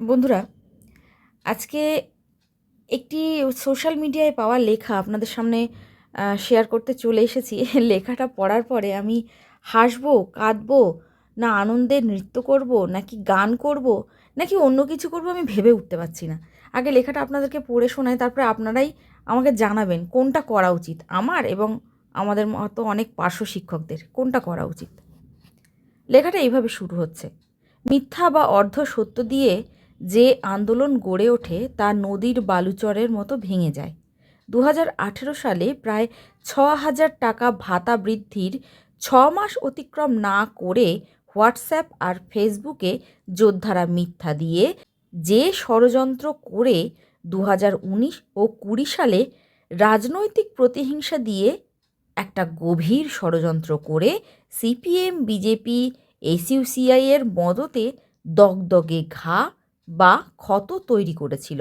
বন্ধুরা, আজকে একটি সোশ্যাল মিডিয়ায় পাওয়া লেখা আপনাদের সামনে শেয়ার করতে চলে এসেছি। লেখাটা পড়ার পরে আমি হাসবো, কাঁদবো, না আনন্দে নৃত্য করব, নাকি গান করব, নাকি অন্য কিছু করব আমি ভেবে উঠতে পারছি না। আগে লেখাটা আপনাদেরকে পড়ে শোনাই, তারপরে আপনারাই আমাকে জানাবেন কোনটা করা উচিত আমার এবং আমাদের মতো অনেক পার্শ্ব শিক্ষকদের কোনটা করা উচিত। লেখাটা এইভাবে শুরু হচ্ছে: মিথ্যা বা অর্ধ সত্য দিয়ে যে আন্দোলন গড়ে ওঠে তা নদীর বালুচরের মতো ভেঙে যায়। 2018 সালে প্রায় 6,000 টাকা ভাতা বৃদ্ধির 6 মাস অতিক্রম না করে হোয়াটসঅ্যাপ আর ফেসবুকে যোদ্ধারা মিথ্যা দিয়ে যে ষড়যন্ত্র করে 2019 ও 20 সালে রাজনৈতিক প্রতিহিংসা দিয়ে একটা গভীর ষড়যন্ত্র করে সিপিএম, বিজেপি, এসইউসিআইয়ের মদতে দগদগে ঘা বা ক্ষত তৈরি করেছিল।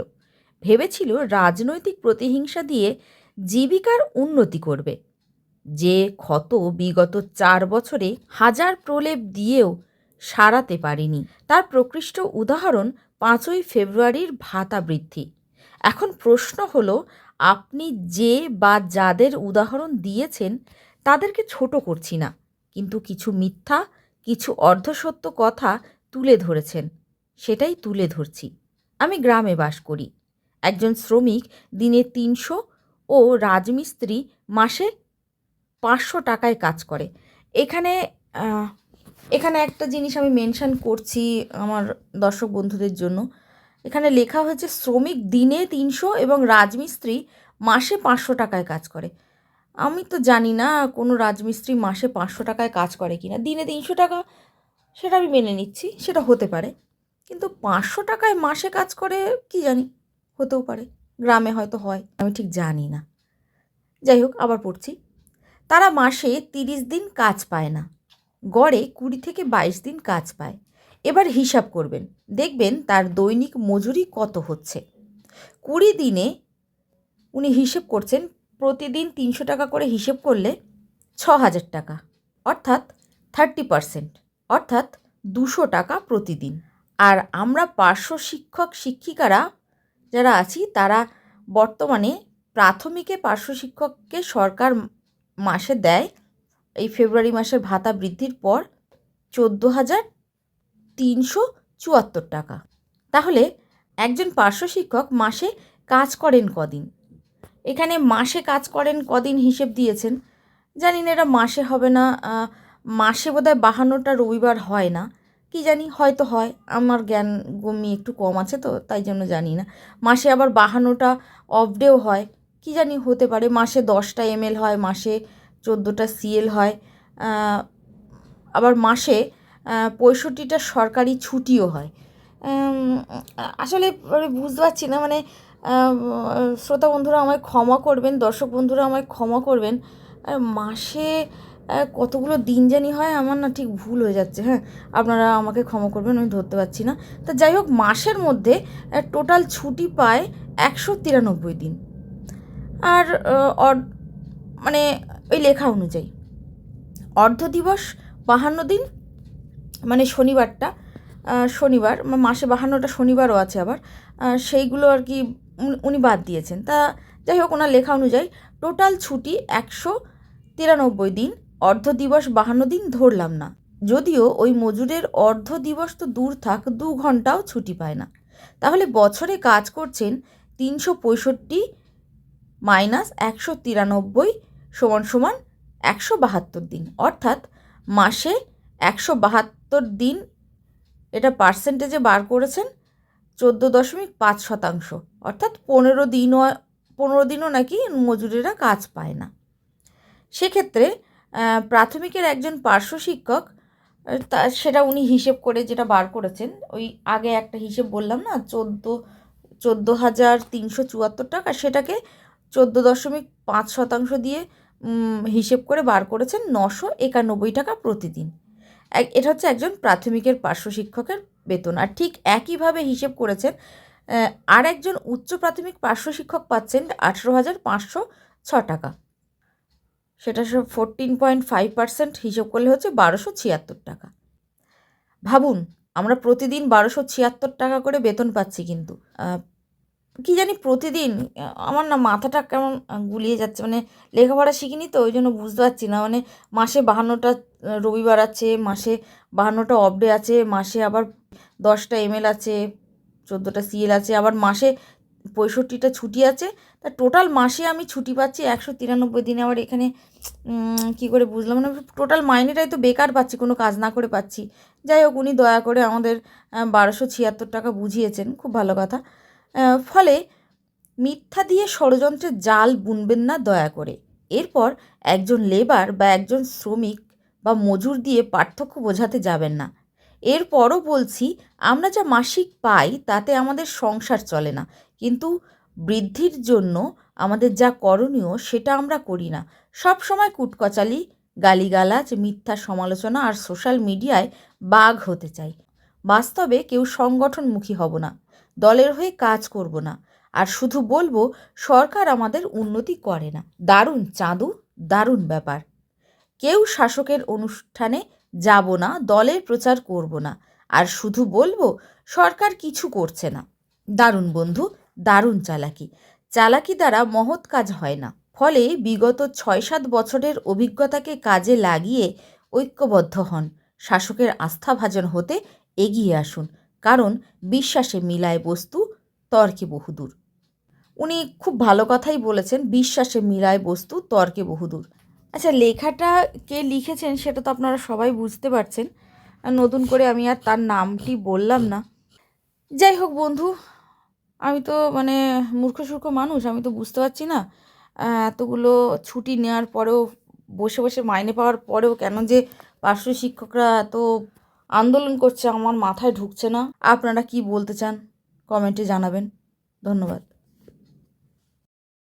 ভেবেছিল রাজনৈতিক প্রতিহিংসা দিয়ে জীবিকার উন্নতি করবে। যে ক্ষত বিগত 4 বছরে হাজার প্রলেপ দিয়েও সারাতে পারেনি, তার প্রকৃষ্ট উদাহরণ 5ই ফেব্রুয়ারির ভাতা বৃদ্ধি। এখন প্রশ্ন হলো, আপনি যে বা যাদের উদাহরণ দিয়েছেন তাদেরকে ছোট করছি না, কিন্তু কিছু মিথ্যা, কিছু অর্ধসত্য কথা তুলে ধরেছেন, সেটাই তুলে ধরছি। আমি গ্রামে বাস করি। একজন শ্রমিক দিনে 300 ও রাজমিস্ত্রি মাসে 500 টাকায় কাজ করে। এখানে এখানে একটা জিনিস আমি মেনশন করছি আমার দর্শক বন্ধুদের জন্য। এখানে লেখা হয়েছে শ্রমিক দিনে 300 এবং রাজমিস্ত্রি মাসে 500 টাকায় কাজ করে। আমি তো জানি না কোনো রাজমিস্ত্রি মাসে 500 টাকায় কাজ করে কি না। দিনে 300 টাকা সেটা আমি মেনে নিচ্ছি, সেটা হতে পারে, কিন্তু 500 টাকায় মাসে কাজ করে কি জানি, হতেও পারে, গ্রামে হয়তো হয়, আমি ঠিক জানি না। যাই হোক, আবার পড়ছি: তারা মাসে 30 দিন কাজ পায় না, গড়ে 20 থেকে 22 দিন কাজ পায়। এবার হিসাব করবেন, দেখবেন তার দৈনিক মজুরি কত হচ্ছে। 20 দিনে উনি হিসেব করছেন, প্রতিদিন 300 টাকা করে হিসেব করলে 6,000 টাকা, অর্থাৎ 30%, অর্থাৎ 200 টাকা প্রতিদিন। আর আমরা পার্শ্ব শিক্ষক শিক্ষিকারা যারা আছি তারা বর্তমানে প্রাথমিকে পার্শ্ব শিক্ষককে সরকার মাসে দেয়, এই ফেব্রুয়ারি মাসের ভাতা বৃদ্ধির পর, 14,374 টাকা। তাহলে একজন পার্শ্ব শিক্ষক মাসে কাজ করেন কদিন? এখানে মাসে কাজ করেন কদিন হিসেব দিয়েছেন, জানি না, এটা মাসে হবে না, মাসে বোধহয় 52টা রবিবার হয় না, কি জানি, হয়তো হয়, আমার জ্ঞান গম্যি একটু কম আছে তো তাই জন্য জানি না। মাসে আবার 52টা অফ ডেও হয়, কি জানি, হতে পারে। মাসে 10টা এমএল হয়, মাসে 14টা সিএল হয়, আবার মাসে 65টা সরকারি ছুটিও হয়। আসলে বুঝতে পারছি না, মানে শ্রোতা বন্ধুরা আমায় ক্ষমা করবেন, দর্শক বন্ধুরা আমায় ক্ষমা করবেন, মাসে কতগুলো দিন জানি হয়, আমার না ঠিক ভুল হয়ে যাচ্ছে। হ্যাঁ, আপনারা আমাকে ক্ষমা করবেন, আমি ধরতে পারছি না। তা যাই হোক, মাসের মধ্যে টোটাল ছুটি পায় 193 দিন। আর মানে ওই লেখা অনুযায়ী অর্ধ দিবস 52 দিন, মানে শনিবারটা, শনিবার মাসে 52টা শনিবারও আছে আবার, সেইগুলো আর কি উনি বাদ দিয়েছেন। তা যাই হোক, ওনার লেখা অনুযায়ী টোটাল ছুটি 193 দিন, অর্ধ দিবস 52 দিন ধরলাম না, যদিও ওই মজুরের অর্ধ দিবস তো দূর থাক, 2 ঘন্টাও ছুটি পায় না। তাহলে বছরে কাজ করছেন 365 মাইনাস 193 সমান সমান 172 দিন, অর্থাৎ মাসে 172 দিন। এটা পার্সেন্টেজে বার করেছেন 14.5%, অর্থাৎ 15 দিনও নাকি মজুরিরা কাজ পায় না। সেক্ষেত্রে প্রাথমিকের একজন পার্শ্ব শিক্ষক, সেটা উনি হিসেব করে যেটা বার করেছেন, ওই আগে একটা হিসেব বললাম না, 14,374 টাকা, সেটাকে 14.5% দিয়ে হিসেব করে বার করেছেন 991 টাকা প্রতিদিন। এটা হচ্ছে একজন প্রাথমিকের পার্শ্ব শিক্ষকের বেতন। আর ঠিক একইভাবে হিসেব করেছেন আর একজন উচ্চ প্রাথমিক পার্শ্ব শিক্ষক পাচ্ছেন 18,506 টাকা, সেটা 14.5% হিসেব করলে হচ্ছে 1,276 টাকা। ভাবুন, আমরা প্রতিদিন 1276 টাকা করে বেতন পাচ্ছি, কিন্তু কি জানি প্রতিদিন আমার না মাথাটা কেমন গুলিয়ে যাচ্ছে, মানে লেখাপড়া শিখিনি তো ওই জন্য বুঝতে পারছি না। মানে মাসে 52টা রবিবার আছে, মাসে 52টা অফ ডে আছে, মাসে আবার 10টা এমএল আছে, 14টা সিএল আছে, আবার মাসে 65টা ছুটি আছে। তা টোটাল মাসে আমি ছুটি পাচ্ছি 193 দিনে। আবার এখানে কী করে বুঝলাম, মানে টোটাল মাইনেটাই তো বেকার পাচ্ছি, কোনো কাজ না করে পাচ্ছি। যাই হোক, উনি দয়া করে আমাদের 1276 টাকা বুঝিয়েছেন, খুব ভালো কথা। ফলে মিথ্যা দিয়ে ষড়যন্ত্রের জাল বুনবেন না দয়া করে। এরপর একজন লেবার বা একজন শ্রমিক বা মজুর দিয়ে পার্থক্য বোঝাতে যাবেন না। এরপরও বলছি, আমরা যা মাসিক পাই তাতে আমাদের সংসার চলে না, কিন্তু বৃদ্ধির জন্য আমাদের যা করণীয় সেটা আমরা করি না। সব সময় কুটকচালি, গালিগালাজ, মিথ্যা সমালোচনা আর সোশ্যাল মিডিয়ায় বাঘ হতে চাই। বাস্তবে কেউ সংগঠনমুখী হব না, দলের হয়ে কাজ করব না, আর শুধু বলবো সরকার আমাদের উন্নতি করে না। দারুণ চাঁদু, দারুণ ব্যাপার। কেউ শাসকের অনুষ্ঠানে যাব না, দলের প্রচার করব না, আর শুধু বলবো সরকার কিছু করছে না। দারুণ বন্ধু, দারুণ চালাকি। চালাকি দ্বারা মহৎ কাজ হয় না। ফলে বিগত 6-7 বছরের অভিজ্ঞতাকে কাজে লাগিয়ে ঐক্যবদ্ধ হন, শাসকের আস্থাভাজন হতে এগিয়ে আসুন, কারণ বিশ্বাসে মিলায় বস্তু, তর্কে বহুদূর। উনি খুব ভালো কথাই বলেছেন, বিশ্বাসে মিলায় বস্তু, তর্কে বহুদূর। আচ্ছা, লেখাটা কে লিখেছেন সেটা তো আপনারা সবাই বুঝতে পারছেন, নতুন করে আমি আর তার নামটি বললাম না। যাই হোক বন্ধু, আমি তো মানে মূর্খ সূর্খ মানুষ, আমি তো বুঝতে পারছি না এতগুলো ছুটি নেওয়ার পরেও, বসে বসে মাইনে পাওয়ার পরেও কেন যে পার্শ্ব শিক্ষকরা এত আন্দোলন করছে আমার মাথায় ঢুকছে না। আপনারা কি বলতে চান কমেন্টে জানাবেন। ধন্যবাদ।